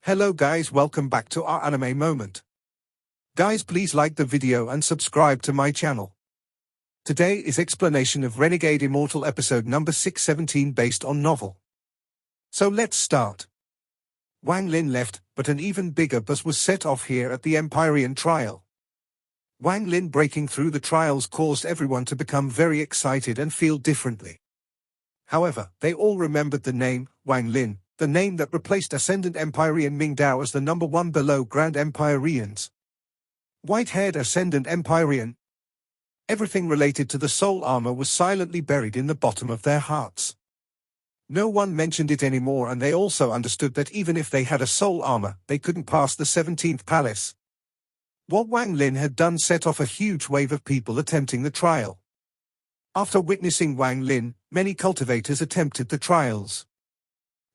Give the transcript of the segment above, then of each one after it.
Hello guys, welcome back to our anime moment. Guys, please like the video and subscribe to my channel. Today is explanation of Renegade Immortal episode number 617 based on novel. So let's start. Wang Lin left, but an even bigger buzz was set off here at the Empyrean trial. Wang Lin breaking through the trials caused everyone to become very excited and feel differently. However, they all remembered the name, Wang Lin, the name that replaced Ascendant Empyrean Ming Dao as the number one below Grand Empyreans. White-haired Ascendant Empyrean. Everything related to the soul armor was silently buried in the bottom of their hearts. No one mentioned it anymore, and they also understood that even if they had a soul armor, they couldn't pass the 17th palace. What Wang Lin had done set off a huge wave of people attempting the trial. After witnessing Wang Lin, many cultivators attempted the trials.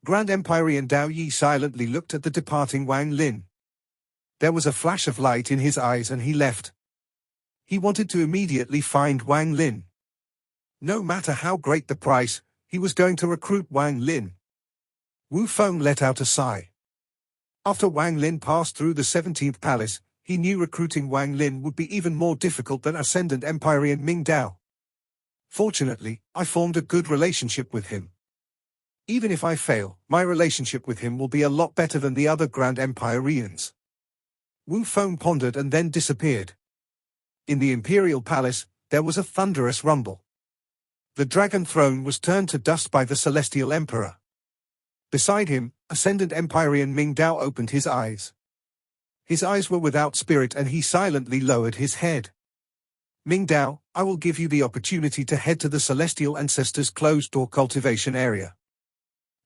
Grand Empyrean Dao Yi silently looked at the departing Wang Lin. There was a flash of light in his eyes and he left. He wanted to immediately find Wang Lin. No matter how great the price, he was going to recruit Wang Lin. Wuong let out a sigh. After Wang Lin passed through the 17th palace, he knew recruiting Wang Lin would be even more difficult than Ascendant Empyrean Ming Dao. Fortunately, I formed a good relationship with him. Even if I fail, my relationship with him will be a lot better than the other Grand Empyreans. Wuong pondered and then disappeared. In the Imperial Palace, there was a thunderous rumble. The dragon throne was turned to dust by the Celestial Emperor. Beside him, Ascendant Empyrean Ming Dao opened his eyes. His eyes were without spirit and he silently lowered his head. Ming Dao, I will give you the opportunity to head to the Celestial Ancestors' closed-door cultivation area.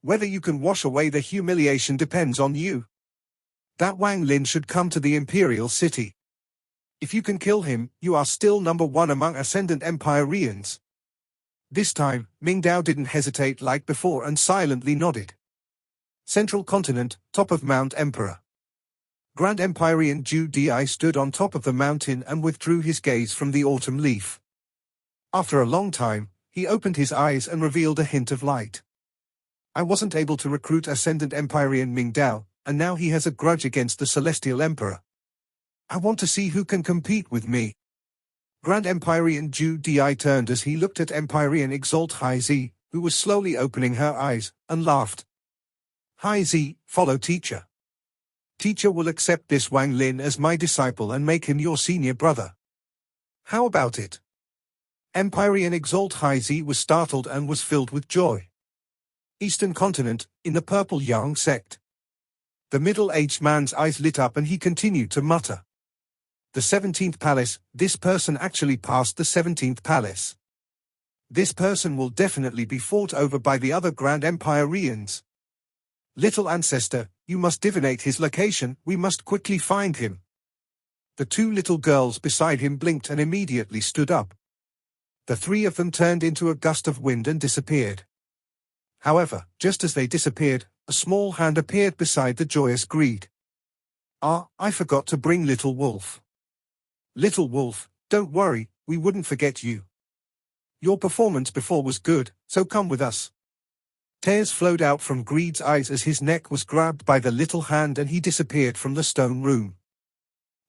Whether you can wash away the humiliation depends on you. That Wang Lin should come to the Imperial City. If you can kill him, you are still number one among Ascendant Empyreans. This time, Ming Dao didn't hesitate like before and silently nodded. Central Continent, top of Mount Emperor. Grand Empyrean Judi stood on top of the mountain and withdrew his gaze from the autumn leaf. After a long time, he opened his eyes and revealed a hint of light. I wasn't able to recruit Ascendant Empyrean Ming Dao, and now he has a grudge against the Celestial Emperor. I want to see who can compete with me. Grand Empyrean Judi turned as he looked at Empyrean Exalt High Z, who was slowly opening her eyes, and laughed. High Z, follow teacher. Teacher will accept this Wang Lin as my disciple and make him your senior brother. How about it? Empyrean Exalt High Z was startled and was filled with joy. Eastern Continent, in the Purple Yang sect. The middle-aged man's eyes lit up and he continued to mutter. The 17th palace, this person actually passed the 17th palace. This person will definitely be fought over by the other Grand Empyreans. Little ancestor, you must divinate his location, we must quickly find him. The two little girls beside him blinked and immediately stood up. The three of them turned into a gust of wind and disappeared. However, just as they disappeared, a small hand appeared beside the joyous greed. Ah, I forgot to bring Little Wolf. Little Wolf, don't worry, we wouldn't forget you. Your performance before was good, so come with us. Tears flowed out from Greed's eyes as his neck was grabbed by the little hand and he disappeared from the stone room.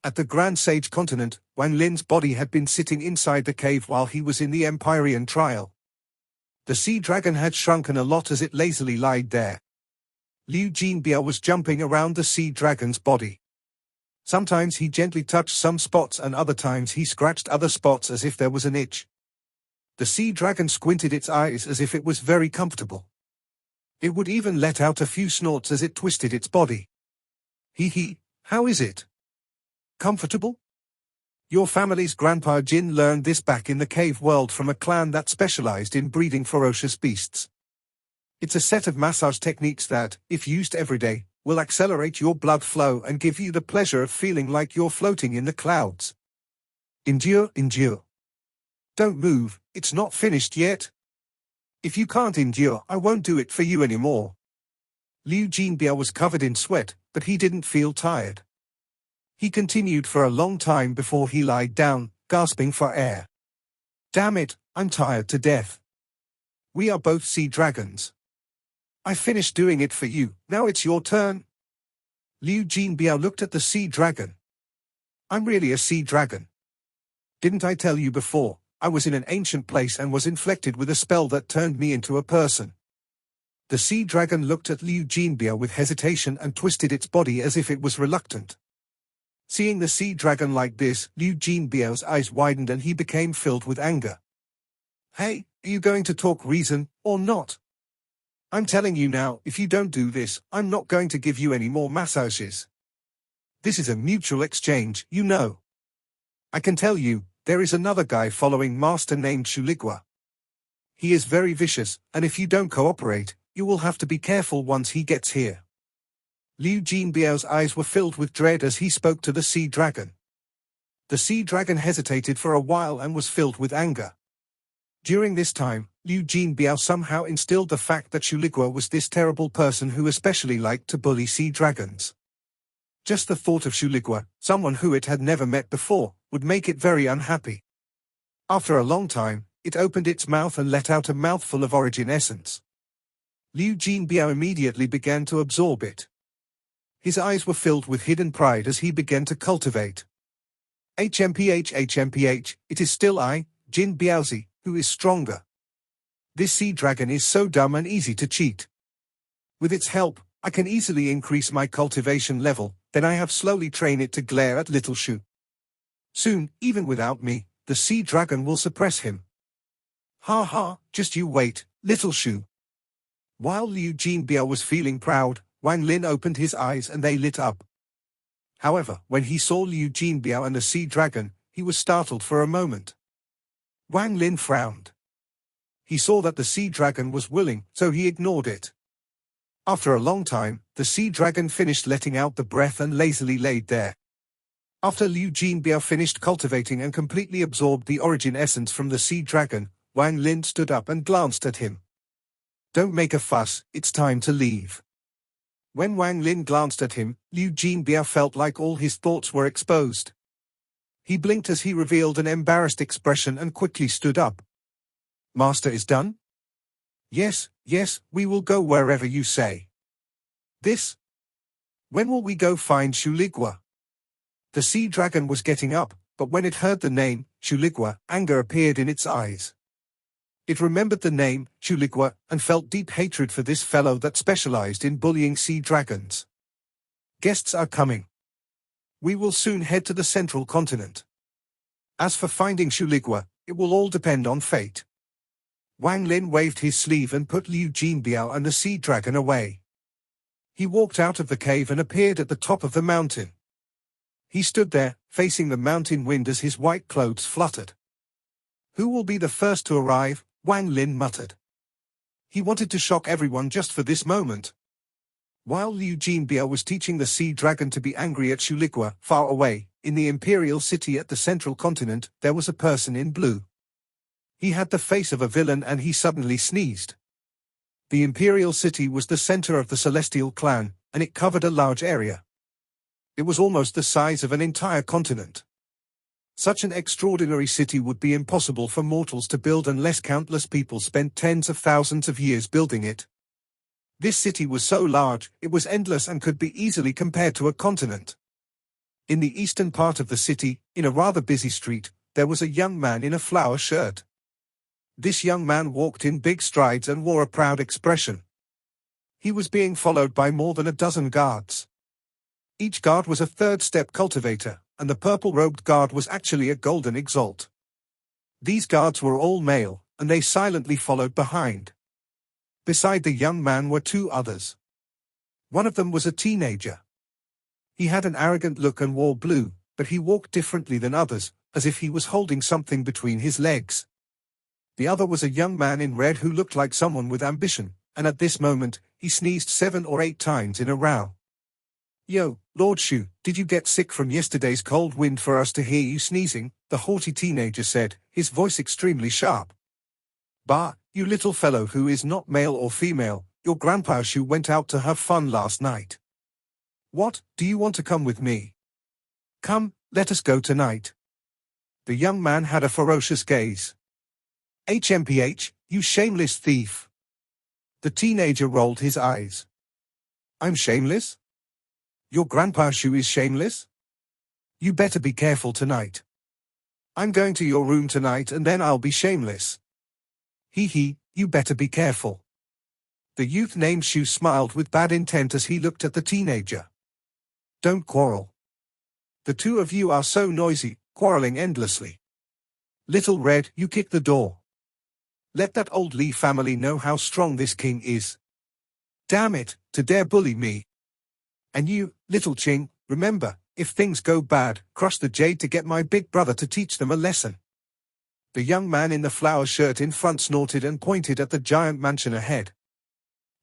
At the Grand Sage Continent, Wang Lin's body had been sitting inside the cave while he was in the Empyrean trial. The sea dragon had shrunken a lot as it lazily lied there. Liu Jinbia was jumping around the sea dragon's body. Sometimes he gently touched some spots and other times he scratched other spots as if there was an itch. The sea dragon squinted its eyes as if it was very comfortable. It would even let out a few snorts as it twisted its body. Hee, how is it? Comfortable? Your family's grandpa Jin learned this back in the cave world from a clan that specialized in breeding ferocious beasts. It's a set of massage techniques that, if used every day, will accelerate your blood flow and give you the pleasure of feeling like you're floating in the clouds. Endure. Don't move, it's not finished yet. If you can't endure, I won't do it for you anymore. Liu Jinbia was covered in sweat, but he didn't feel tired. He continued for a long time before he lied down, gasping for air. Damn it, I'm tired to death. We are both sea dragons. I finished doing it for you, now it's your turn. Liu Jinbiao looked at the sea dragon. I'm really a sea dragon. Didn't I tell you before? I was in an ancient place and was inflected with a spell that turned me into a person. The sea dragon looked at Liu Jinbiao with hesitation and twisted its body as if it was reluctant. Seeing the sea dragon like this, Liu Jinbiao's eyes widened and he became filled with anger. Hey, are you going to talk reason, or not? I'm telling you now, if you don't do this, I'm not going to give you any more massages. This is a mutual exchange, you know. I can tell you, there is another guy following Master named Shuligua. He is very vicious, and if you don't cooperate, you will have to be careful once he gets here. Liu Jinbiao's eyes were filled with dread as he spoke to the sea dragon. The sea dragon hesitated for a while and was filled with anger. During this time, Liu Jinbiao somehow instilled the fact that Shuligua was this terrible person who especially liked to bully sea dragons. Just the thought of Shuligua, someone who it had never met before, would make it very unhappy. After a long time, it opened its mouth and let out a mouthful of origin essence. Liu Jinbiao immediately began to absorb it. His eyes were filled with hidden pride as he began to cultivate. HMPH, it is still I, Jin Biaozi, who is stronger. This sea dragon is so dumb and easy to cheat. With its help, I can easily increase my cultivation level, then I have slowly trained it to glare at Little Shu. Soon, even without me, the sea dragon will suppress him. Ha ha, just you wait, Little Shu. While Liu Jinbiao was feeling proud, Wang Lin opened his eyes and they lit up. However, when he saw Liu Jinbiao and the sea dragon, he was startled for a moment. Wang Lin frowned. He saw that the sea dragon was willing, so he ignored it. After a long time, the sea dragon finished letting out the breath and lazily laid there. After Liu Jinbiao finished cultivating and completely absorbed the origin essence from the sea dragon, Wang Lin stood up and glanced at him. Don't make a fuss, it's time to leave. When Wang Lin glanced at him, Liu Jinbiao felt like all his thoughts were exposed. He blinked as he revealed an embarrassed expression and quickly stood up. Master is done? Yes, we will go wherever you say. This? When will we go find Shuligua? The sea dragon was getting up, but when it heard the name, Shuligua, anger appeared in its eyes. It remembered the name, Shuligua, and felt deep hatred for this fellow that specialized in bullying sea dragons. Guests are coming. We will soon head to the central continent. As for finding Shuligua, it will all depend on fate. Wang Lin waved his sleeve and put Liu Jinbiao and the sea dragon away. He walked out of the cave and appeared at the top of the mountain. He stood there, facing the mountain wind as his white clothes fluttered. Who will be the first to arrive? Wang Lin muttered. He wanted to shock everyone just for this moment. While Liu Jinbiao was teaching the sea dragon to be angry at Shuligua, far away, in the Imperial city at the central continent, there was a person in blue. He had the face of a villain and he suddenly sneezed. The Imperial city was the center of the Celestial clan, and it covered a large area. It was almost the size of an entire continent. Such an extraordinary city would be impossible for mortals to build unless countless people spent tens of thousands of years building it. This city was so large, it was endless and could be easily compared to a continent. In the eastern part of the city, in a rather busy street, there was a young man in a flower shirt. This young man walked in big strides and wore a proud expression. He was being followed by more than a dozen guards. Each guard was a third-step cultivator, and the purple-robed guard was actually a golden exalt. These guards were all male, and they silently followed behind. Beside the young man were two others. One of them was a teenager. He had an arrogant look and wore blue, but he walked differently than others, as if he was holding something between his legs. The other was a young man in red who looked like someone with ambition, and at this moment, he sneezed 7 or 8 times in a row. Yo, Lord Shu, did you get sick from yesterday's cold wind for us to hear you sneezing? The haughty teenager said, his voice extremely sharp. Bah, you little fellow who is not male or female, your grandpa Shu went out to have fun last night. What, do you want to come with me? Come, let us go tonight. The young man had a ferocious gaze. HMPH, you shameless thief. The teenager rolled his eyes. I'm shameless? Your grandpa Shu is shameless? You better be careful tonight. I'm going to your room tonight and then I'll be shameless. Hee, you better be careful. The youth named Shu smiled with bad intent as he looked at the teenager. Don't quarrel. The two of you are so noisy, quarreling endlessly. Little Red, you kick the door. Let that old Li family know how strong this king is. Damn it, to dare bully me. And you, little Ching, remember, if things go bad, crush the jade to get my big brother to teach them a lesson. The young man in the flower shirt in front snorted and pointed at the giant mansion ahead.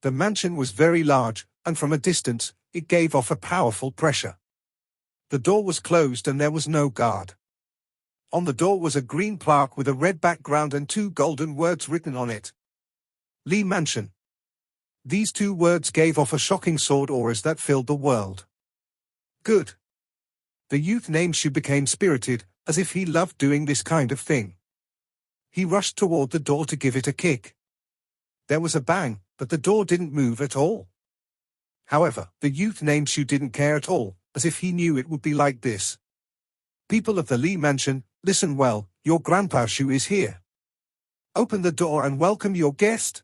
The mansion was very large, and from a distance, it gave off a powerful pressure. The door was closed and there was no guard. On the door was a green plaque with a red background and 2 golden words written on it. Li Mansion. These 2 words gave off a shocking sword auras that filled the world. Good. The youth named Shu became spirited, as if he loved doing this kind of thing. He rushed toward the door to give it a kick. There was a bang, but the door didn't move at all. However, the youth named Shu didn't care at all, as if he knew it would be like this. People of the Li Mansion, listen well, your grandpa Shu is here. Open the door and welcome your guest.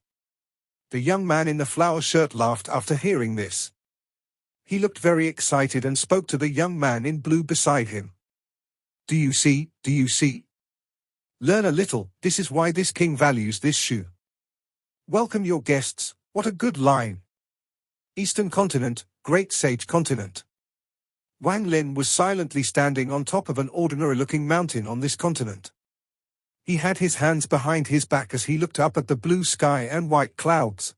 The young man in the flower shirt laughed after hearing this. He looked very excited and spoke to the young man in blue beside him. Do you see? Do you see? Learn a little, this is why this king values this Shu. Welcome your guests, what a good line. Eastern continent, great sage continent. Wang Lin was silently standing on top of an ordinary-looking mountain on this continent. He had his hands behind his back as he looked up at the blue sky and white clouds.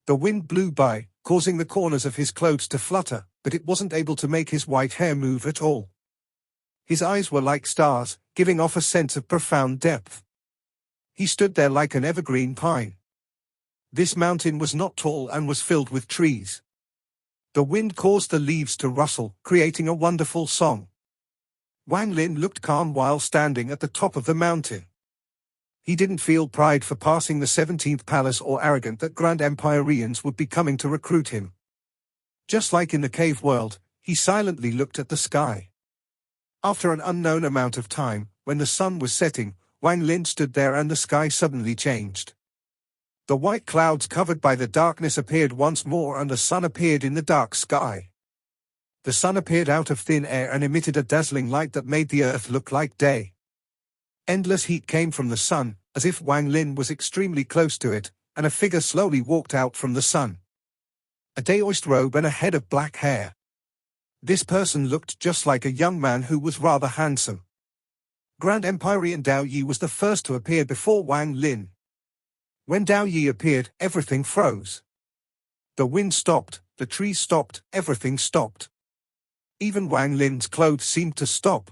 The wind blew by, causing the corners of his clothes to flutter, but it wasn't able to make his white hair move at all. His eyes were like stars, giving off a sense of profound depth. He stood there like an evergreen pine. This mountain was not tall and was filled with trees. The wind caused the leaves to rustle, creating a wonderful song. Wang Lin looked calm while standing at the top of the mountain. He didn't feel pride for passing the 17th palace or arrogant that Grand Empyreans would be coming to recruit him. Just like in the cave world, he silently looked at the sky. After an unknown amount of time, when the sun was setting, Wang Lin stood there and the sky suddenly changed. The white clouds covered by the darkness appeared once more and the sun appeared in the dark sky. The sun appeared out of thin air and emitted a dazzling light that made the earth look like day. Endless heat came from the sun, as if Wang Lin was extremely close to it, and a figure slowly walked out from the sun. A Daoist robe and a head of black hair. This person looked just like a young man who was rather handsome. Grand Empyrean Dao Yi was the first to appear before Wang Lin. When Dao Yi appeared, everything froze. The wind stopped, the trees stopped, everything stopped. Even Wang Lin's clothes seemed to stop.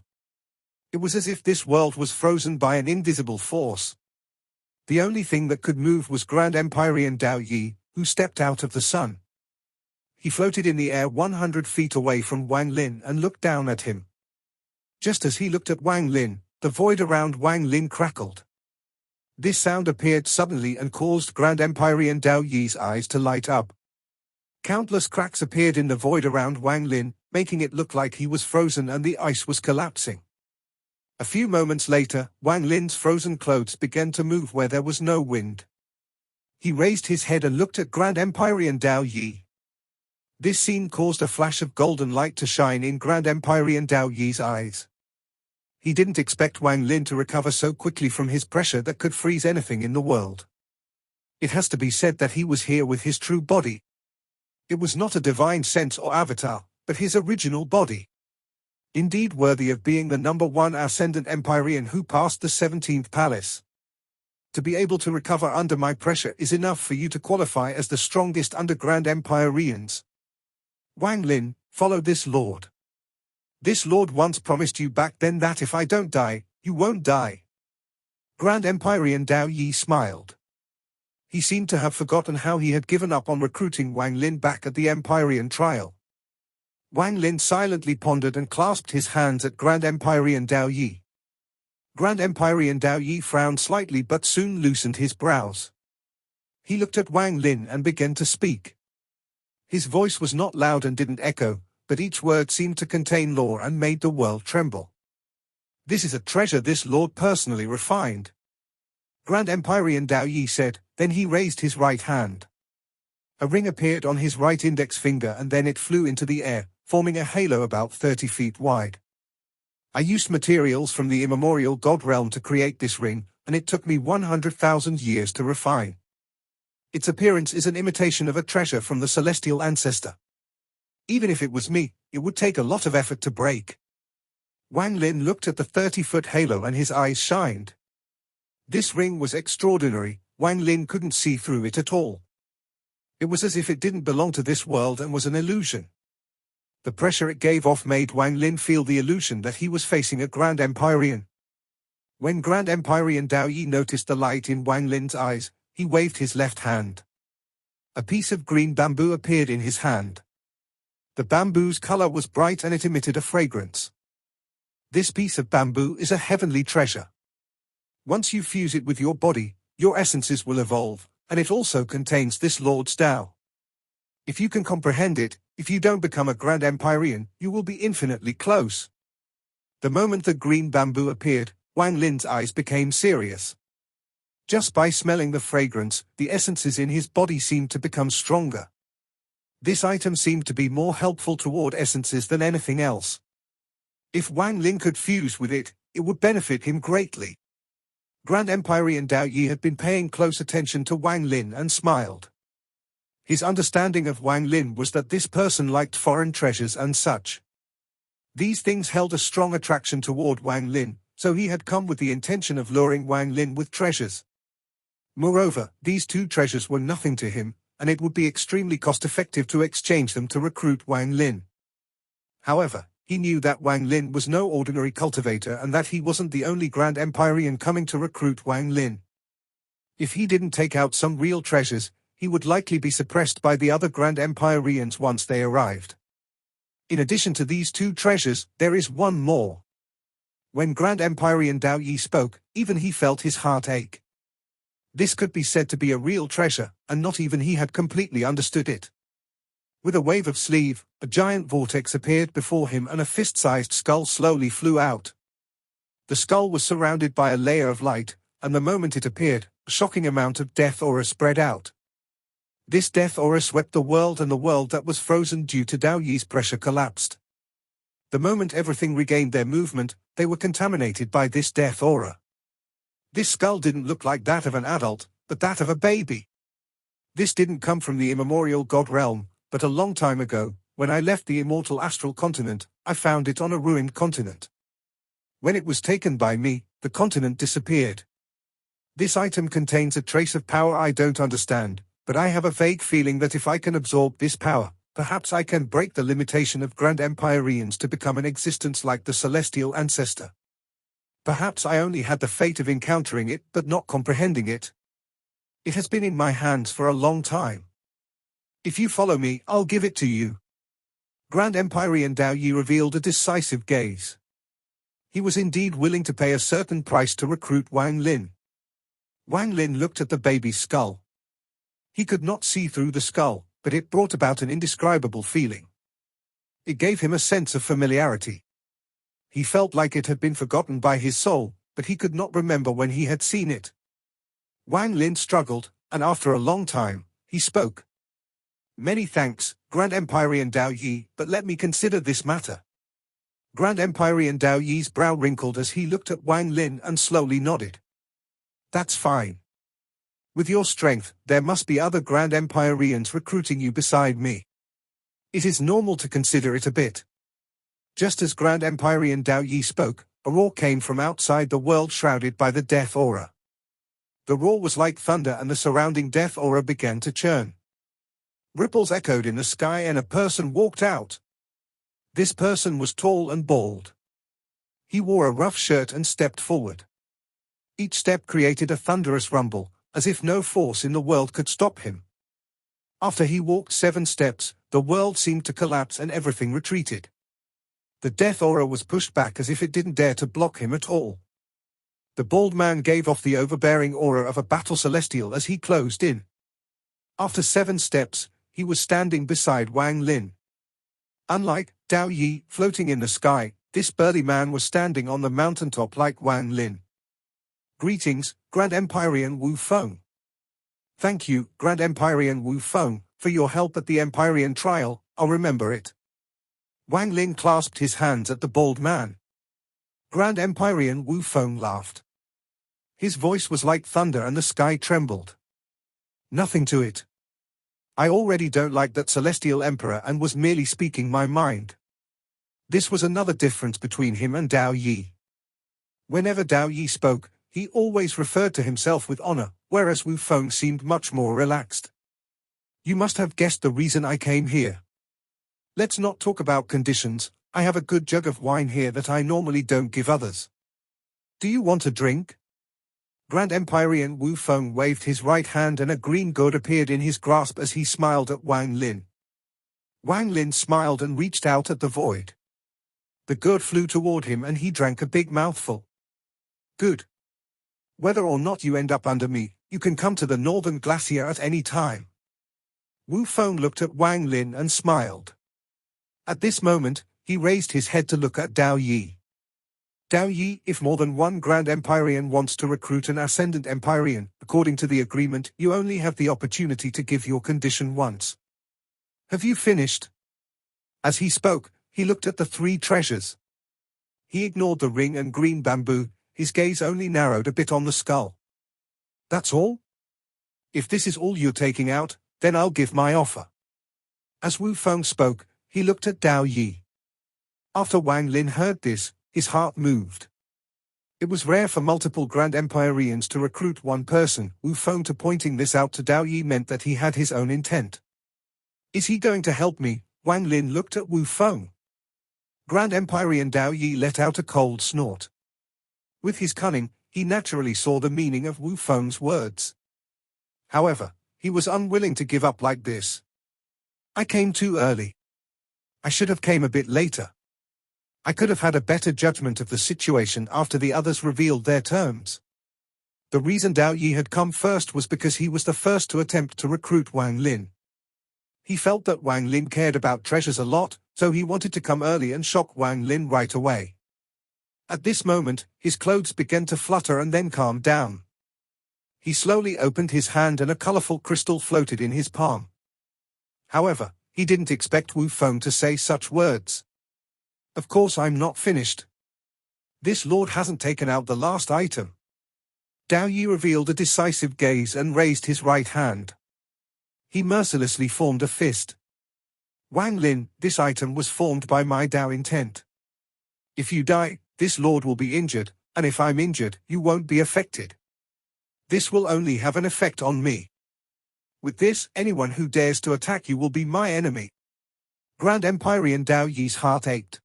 It was as if this world was frozen by an invisible force. The only thing that could move was Grand Empyrean Dao Yi, who stepped out of the sun. He floated in the air 100 feet away from Wang Lin and looked down at him. Just as he looked at Wang Lin, the void around Wang Lin crackled. This sound appeared suddenly and caused Grand Empyrean Dao Yi's eyes to light up. Countless cracks appeared in the void around Wang Lin, making it look like he was frozen and the ice was collapsing. A few moments later, Wang Lin's frozen clothes began to move where there was no wind. He raised his head and looked at Grand Empyrean Dao Yi. This scene caused a flash of golden light to shine in Grand Empyrean Dao Yi's eyes. He didn't expect Wang Lin to recover so quickly from his pressure that could freeze anything in the world. It has to be said that he was here with his true body. It was not a divine sense or avatar, but his original body. Indeed worthy of being the #1 Ascendant Empyrean who passed the 17th palace. To be able to recover under my pressure is enough for you to qualify as the strongest under Grand Empyreans. Wang Lin, follow this lord. This lord once promised you back then that if I don't die, you won't die. Grand Empyrean Dao Yi smiled. He seemed to have forgotten how he had given up on recruiting Wang Lin back at the Empyrean trial. Wang Lin silently pondered and clasped his hands at Grand Empyrean Dao Yi. Grand Empyrean Dao Yi frowned slightly but soon loosened his brows. He looked at Wang Lin and began to speak. His voice was not loud and didn't echo, but each word seemed to contain lore and made the world tremble. "This is a treasure this lord personally refined," Grand Empyrean Dao Yi said, then he raised his right hand. A ring appeared on his right index finger and then it flew into the air, forming a halo about 30 feet wide. "I used materials from the immemorial god realm to create this ring, and it took me 100,000 years to refine. Its appearance is an imitation of a treasure from the celestial ancestor. Even if it was me, it would take a lot of effort to break." Wang Lin looked at the 30-foot halo and his eyes shined. This ring was extraordinary. Wang Lin couldn't see through it at all. It was as if it didn't belong to this world and was an illusion. The pressure it gave off made Wang Lin feel the illusion that he was facing a Grand Empyrean. When Grand Empyrean Dao Yi noticed the light in Wang Lin's eyes, he waved his left hand. A piece of green bamboo appeared in his hand. The bamboo's color was bright and it emitted a fragrance. "This piece of bamboo is a heavenly treasure. Once you fuse it with your body, your essences will evolve, and it also contains this Lord's Tao. If you can comprehend it, if you don't become a Grand Empyrean, you will be infinitely close." The moment the green bamboo appeared, Wang Lin's eyes became serious. Just by smelling the fragrance, the essences in his body seemed to become stronger. This item seemed to be more helpful toward essences than anything else. If Wang Lin could fuse with it, it would benefit him greatly. Grand Empyrean Dao Yi had been paying close attention to Wang Lin and smiled. His understanding of Wang Lin was that this person liked foreign treasures and such. These things held a strong attraction toward Wang Lin, so he had come with the intention of luring Wang Lin with treasures. Moreover, these two treasures were nothing to him, and it would be extremely cost-effective to exchange them to recruit Wang Lin. However, he knew that Wang Lin was no ordinary cultivator and that he wasn't the only Grand Empyrean coming to recruit Wang Lin. If he didn't take out some real treasures, he would likely be suppressed by the other Grand Empyreans once they arrived. In addition to these two treasures, there is one more. When Grand Empyrean Dao Yi spoke, even he felt his heart ache. This could be said to be a real treasure, and not even he had completely understood it. With a wave of sleeve, a giant vortex appeared before him and a fist-sized skull slowly flew out. The skull was surrounded by a layer of light, and the moment it appeared, a shocking amount of death aura spread out. This death aura swept the world, and the world that was frozen due to Dao Yi's pressure collapsed. The moment everything regained their movement, they were contaminated by this death aura. This skull didn't look like that of an adult, but that of a baby. This didn't come from the immemorial god realm, but a long time ago, when I left the immortal astral continent, I found it on a ruined continent. When it was taken by me, the continent disappeared. This item contains a trace of power I don't understand, but I have a vague feeling that if I can absorb this power, perhaps I can break the limitation of Grand Empyreans to become an existence like the celestial ancestor. Perhaps I only had the fate of encountering it but not comprehending it. It has been in my hands for a long time. If you follow me, I'll give it to you." Grand Empyrean Dao Yi revealed a decisive gaze. He was indeed willing to pay a certain price to recruit Wang Lin. Wang Lin looked at the baby's skull. He could not see through the skull, but it brought about an indescribable feeling. It gave him a sense of familiarity. He felt like it had been forgotten by his soul, but he could not remember when he had seen it. Wang Lin struggled, and after a long time, he spoke. "Many thanks, Grand Empyrean Dao Yi, but let me consider this matter." Grand Empyrean Dao Yi's brow wrinkled as he looked at Wang Lin and slowly nodded. "That's fine. With your strength, there must be other Grand Empyreans recruiting you beside me. It is normal to consider it a bit." Just as Grand Empyrean Dao Yi spoke, a roar came from outside the world shrouded by the death aura. The roar was like thunder and the surrounding death aura began to churn. Ripples echoed in the sky and a person walked out. This person was tall and bald. He wore a rough shirt and stepped forward. Each step created a thunderous rumble, as if no force in the world could stop him. After he walked 7 steps, the world seemed to collapse and everything retreated. The death aura was pushed back as if it didn't dare to block him at all. The bald man gave off the overbearing aura of a battle celestial as he closed in. After 7 steps, he was standing beside Wang Lin. Unlike Dao Yi, floating in the sky, this burly man was standing on the mountaintop like Wang Lin. Greetings, Grand Empyrean Wu Feng. Thank you, Grand Empyrean Wu Feng, for your help at the Empyrean trial, I'll remember it. Wang Lin clasped his hands at the bald man. Grand Empyrean Wu Feng laughed. His voice was like thunder and the sky trembled. Nothing to it. I already don't like that Celestial Emperor and was merely speaking my mind. This was another difference between him and Dao Yi. Whenever Dao Yi spoke, he always referred to himself with honor, whereas Wu Feng seemed much more relaxed. You must have guessed the reason I came here. Let's not talk about conditions, I have a good jug of wine here that I normally don't give others. Do you want a drink? Grand Empyrean Wu Feng waved his right hand and a green gourd appeared in his grasp as he smiled at Wang Lin. Wang Lin smiled and reached out at the void. The gourd flew toward him and he drank a big mouthful. Good. Whether or not you end up under me, you can come to the northern glacier at any time. Wu Feng looked at Wang Lin and smiled. At this moment, he raised his head to look at Dao Yi. Dao Yi, if more than one Grand Empyrean wants to recruit an Ascendant Empyrean, according to the agreement, you only have the opportunity to give your condition once. Have you finished? As he spoke, he looked at the three treasures. He ignored the ring and green bamboo, his gaze only narrowed a bit on the skull. That's all? If this is all you're taking out, then I'll give my offer. As Wu Feng spoke, he looked at Dao Yi. After Wang Lin heard this, his heart moved. It was rare for multiple Grand Empyreans to recruit one person. Wu Feng to pointing this out to Dao Yi meant that he had his own intent. Is he going to help me? Wang Lin looked at Wu Feng. Grand Empyrean Dao Yi let out a cold snort. With his cunning, he naturally saw the meaning of Wu Feng's words. However, he was unwilling to give up like this. I came too early. I should have came a bit later. I could have had a better judgment of the situation after the others revealed their terms. The reason Dao Yi had come first was because he was the first to attempt to recruit Wang Lin. He felt that Wang Lin cared about treasures a lot, so he wanted to come early and shock Wang Lin right away. At this moment, his clothes began to flutter and then calmed down. He slowly opened his hand and a colorful crystal floated in his palm. However, he didn't expect Wu Feng to say such words. Of course I'm not finished. This lord hasn't taken out the last item. Dao Yi revealed a decisive gaze and raised his right hand. He mercilessly formed a fist. Wang Lin, this item was formed by my Dao intent. If you die, this lord will be injured, and if I'm injured, you won't be affected. This will only have an effect on me. With this, anyone who dares to attack you will be my enemy. Grand Empyrean Dao Yi's heart ached.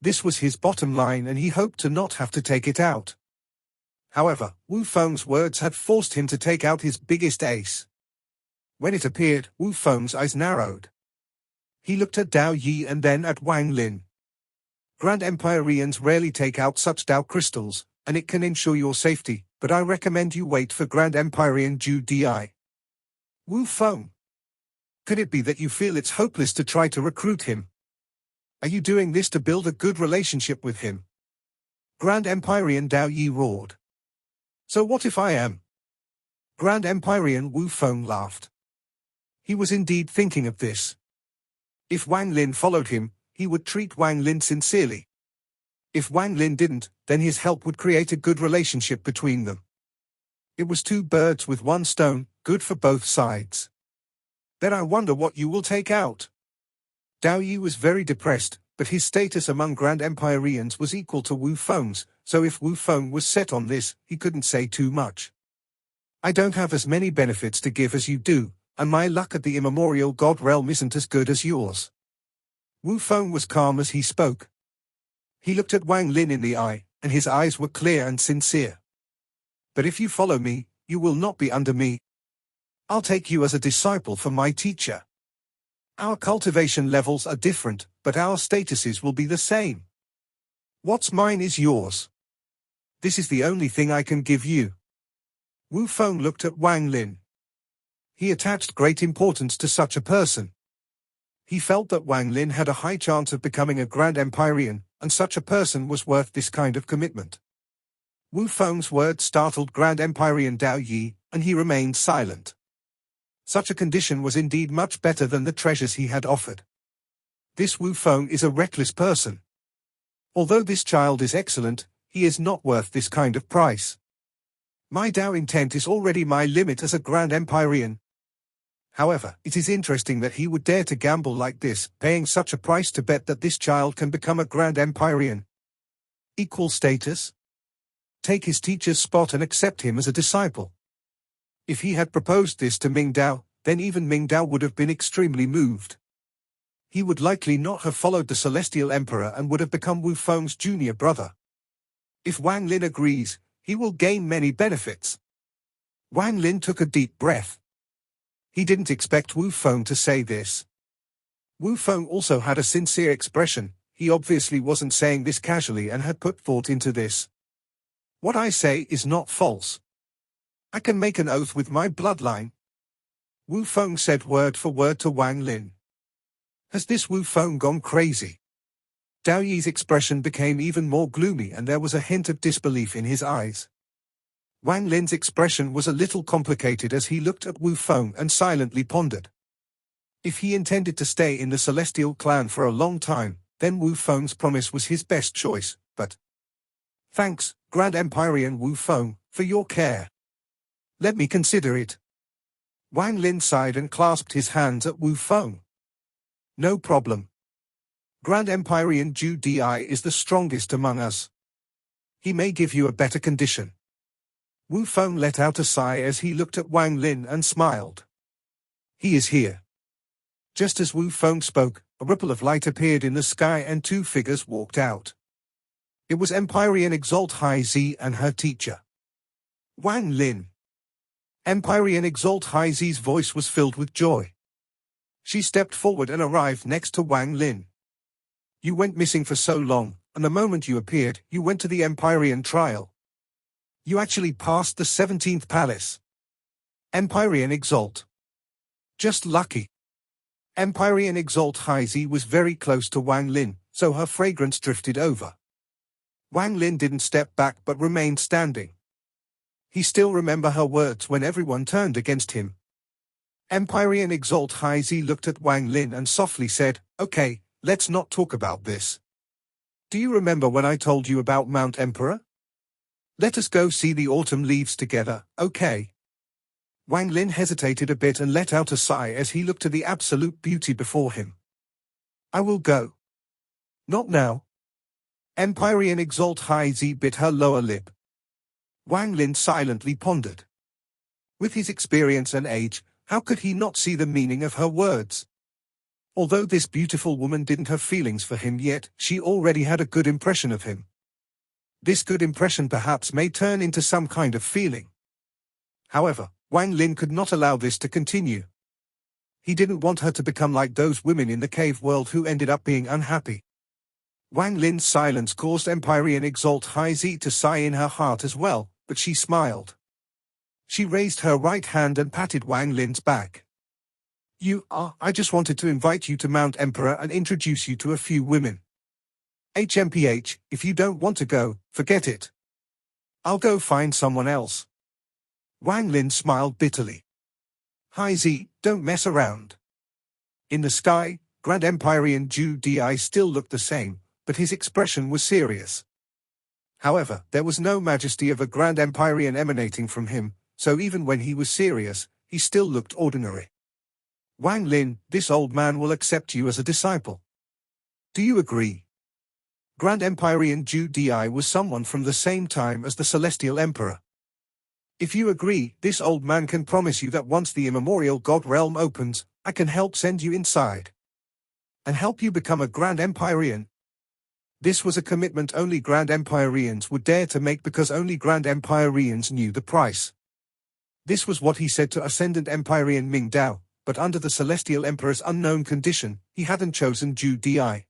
This was his bottom line and he hoped to not have to take it out. However, Wu Feng's words had forced him to take out his biggest ace. When it appeared, Wu Feng's eyes narrowed. He looked at Dao Yi and then at Wang Lin. Grand Empyreans rarely take out such Dao crystals, and it can ensure your safety, but I recommend you wait for Grand Empyrean Judi. Wu Feng. Could it be that you feel it's hopeless to try to recruit him? Are you doing this to build a good relationship with him? Grand Empyrean Dao Yi roared. So what if I am? Grand Empyrean Wu Feng laughed. He was indeed thinking of this. If Wang Lin followed him, he would treat Wang Lin sincerely. If Wang Lin didn't, then his help would create a good relationship between them. It was two birds with one stone, good for both sides. Then I wonder what you will take out. Dao Yi was very depressed, but his status among Grand Empyreans was equal to Wu Feng's, so if Wu Feng was set on this, he couldn't say too much. I don't have as many benefits to give as you do, and my luck at the immemorial God realm isn't as good as yours. Wu Feng was calm as he spoke. He looked at Wang Lin in the eye, and his eyes were clear and sincere. But if you follow me, you will not be under me. I'll take you as a disciple for my teacher. Our cultivation levels are different, but our statuses will be the same. What's mine is yours. This is the only thing I can give you. Wu Feng looked at Wang Lin. He attached great importance to such a person. He felt that Wang Lin had a high chance of becoming a Grand Empyrean, and such a person was worth this kind of commitment. Wu Feng's words startled Grand Empyrean Dao Yi, and he remained silent. Such a condition was indeed much better than the treasures he had offered. This Wu Feng is a reckless person. Although this child is excellent, he is not worth this kind of price. My Dao intent is already my limit as a Grand Empyrean. However, it is interesting that he would dare to gamble like this, paying such a price to bet that this child can become a Grand Empyrean. Equal status? Take his teacher's spot and accept him as a disciple. If he had proposed this to Ming Dao, then even Ming Dao would have been extremely moved. He would likely not have followed the Celestial Emperor and would have become Wu Feng's junior brother. If Wang Lin agrees, he will gain many benefits. Wang Lin took a deep breath. He didn't expect Wu Feng to say this. Wu Feng also had a sincere expression. He obviously wasn't saying this casually and had put thought into this. What I say is not false. I can make an oath with my bloodline. Wu Feng said word for word to Wang Lin. Has this Wu Feng gone crazy? Dao Yi's expression became even more gloomy and there was a hint of disbelief in his eyes. Wang Lin's expression was a little complicated as he looked at Wu Feng and silently pondered. If he intended to stay in the Celestial clan for a long time, then Wu Feng's promise was his best choice, but... Thanks, Grand Empyrean Wu Feng, for your care. Let me consider it. Wang Lin sighed and clasped his hands at Wu Feng. No problem. Grand Empyrean Judi is the strongest among us. He may give you a better condition. Wu Feng let out a sigh as he looked at Wang Lin and smiled. He is here. Just as Wu Feng spoke, a ripple of light appeared in the sky and two figures walked out. It was Empyrean Exalt High Z and her teacher. Wang Lin. Empyrean Exalt High Z's voice was filled with joy. She stepped forward and arrived next to Wang Lin. You went missing for so long, and the moment you appeared, you went to the Empyrean trial. You actually passed the 17th palace. Empyrean Exalt. Just lucky. Empyrean Exalt High Z was very close to Wang Lin, so her fragrance drifted over. Wang Lin didn't step back but remained standing. He still remembered her words when everyone turned against him. Empyrean Exalt High Z looked at Wang Lin and softly said, "Okay, let's not talk about this. Do you remember when I told you about Mount Emperor? Let us go see the autumn leaves together, okay?" Wang Lin hesitated a bit and let out a sigh as he looked at the absolute beauty before him. I will go. Not now. Empyrean Exalt High Z bit her lower lip. Wang Lin silently pondered. With his experience and age, how could he not see the meaning of her words? Although this beautiful woman didn't have feelings for him yet, she already had a good impression of him. This good impression perhaps may turn into some kind of feeling. However, Wang Lin could not allow this to continue. He didn't want her to become like those women in the cave world who ended up being unhappy. Wang Lin's silence caused Empyrean Exalt High Z to sigh in her heart as well, but she smiled. She raised her right hand and patted Wang Lin's back. I just wanted to invite you to Mount Emperor and introduce you to a few women. HMPH, if you don't want to go, forget it. I'll go find someone else. Wang Lin smiled bitterly. High Z, don't mess around. In the sky, Grand Empyrean Judi still looked the same, but his expression was serious. However, there was no majesty of a Grand Empyrean emanating from him, so even when he was serious, he still looked ordinary. Wang Lin, this old man will accept you as a disciple. Do you agree? Grand Empyrean Judi was someone from the same time as the Celestial Emperor. If you agree, this old man can promise you that once the immemorial God realm opens, I can help send you inside. And help you become a Grand Empyrean. This was a commitment only Grand Empyreans would dare to make because only Grand Empyreans knew the price. This was what he said to Ascendant Empyrean Ming Dao, but under the Celestial Emperor's unknown condition, he hadn't chosen Judi.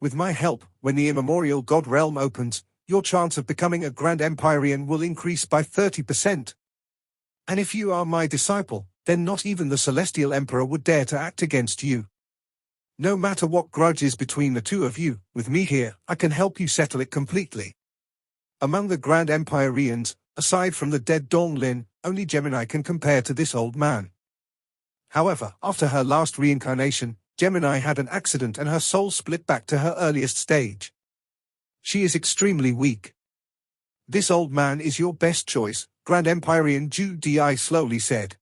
With my help, when the immemorial God realm opens, your chance of becoming a Grand Empyrean will increase by 30%. And if you are my disciple, then not even the Celestial Emperor would dare to act against you. No matter what grudge is between the two of you, with me here, I can help you settle it completely. Among the Grand Empyreans, aside from the dead Wang Lin, only Gemini can compare to this old man. However, after her last reincarnation, Gemini had an accident and her soul split back to her earliest stage. She is extremely weak. This old man is your best choice, Grand Empyrean Judi slowly said.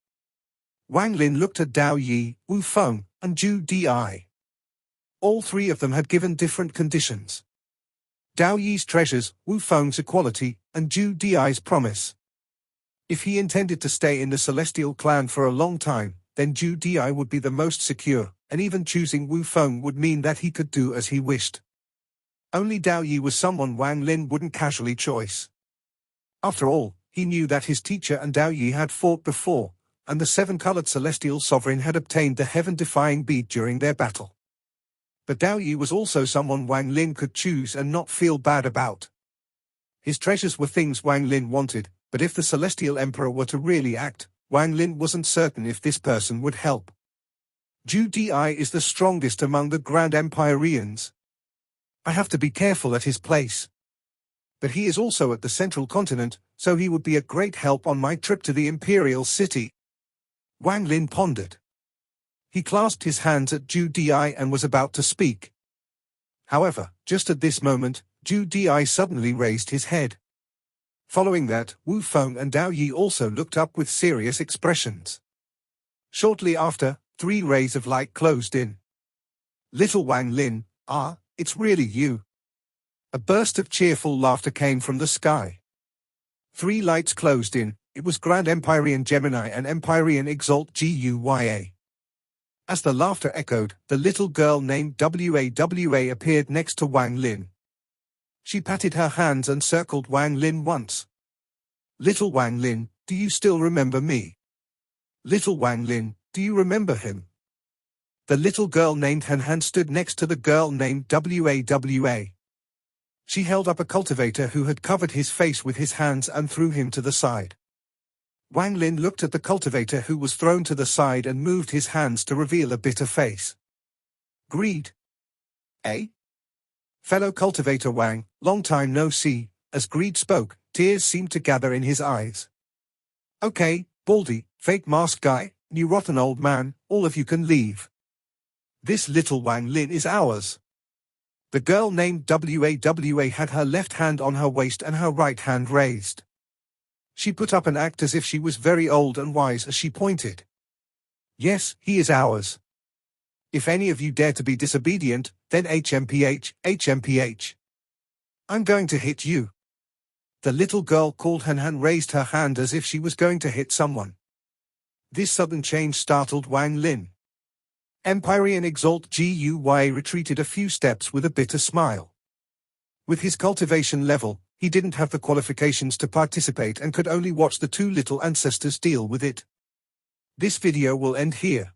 Wang Lin looked at Dao Yi, Wuong, and Judi. All three of them had given different conditions. Dao Yi's treasures, Wuong's equality, and Judi's promise. If he intended to stay in the Celestial clan for a long time, then Judi would be the most secure, and even choosing Wuong would mean that he could do as he wished. Only Dao Yi was someone Wang Lin wouldn't casually choice. After all, he knew that his teacher and Dao Yi had fought before, and the seven-colored Celestial Sovereign had obtained the heaven-defying bead during their battle. But Dao Yi was also someone Wang Lin could choose and not feel bad about. His treasures were things Wang Lin wanted, but if the Celestial Emperor were to really act, Wang Lin wasn't certain if this person would help. Judi is the strongest among the Grand Empyreans. I have to be careful at his place. But he is also at the central continent, so he would be a great help on my trip to the Imperial city. Wang Lin pondered. He clasped his hands at Judi and was about to speak. However, just at this moment, Judi suddenly raised his head. Following that, Wuong and Dao Yi also looked up with serious expressions. Shortly after, 3 rays of light closed in. Little Wang Lin, it's really you. A burst of cheerful laughter came from the sky. 3 lights closed in. It was Grand Empyrean Gemini and Empyrean Exalt Guya. As the laughter echoed, the little girl named Wawa appeared next to Wang Lin. She patted her hands and circled Wang Lin once. Little Wang Lin, do you still remember me? Little Wang Lin, do you remember him? The little girl named Han stood next to the girl named Wawa. She held up a cultivator who had covered his face with his hands and threw him to the side. Wang Lin looked at the cultivator who was thrown to the side and moved his hands to reveal a bitter face. Greed. Eh? Fellow cultivator Wang, long time no see, as Greed spoke, tears seemed to gather in his eyes. Okay, Baldy, fake mask guy, you rotten old man, all of you can leave. This little Wang Lin is ours. The girl named Wawa had her left hand on her waist and her right hand raised. She put up an act as if she was very old and wise as she pointed. Yes, he is ours. If any of you dare to be disobedient, then HMPH. I'm going to hit you. The little girl called Han raised her hand as if she was going to hit someone. This sudden change startled Wang Lin. Empyrean Exalt Guya retreated a few steps with a bitter smile. With his cultivation level, he didn't have the qualifications to participate and could only watch the 2 little ancestors deal with it. This video will end here.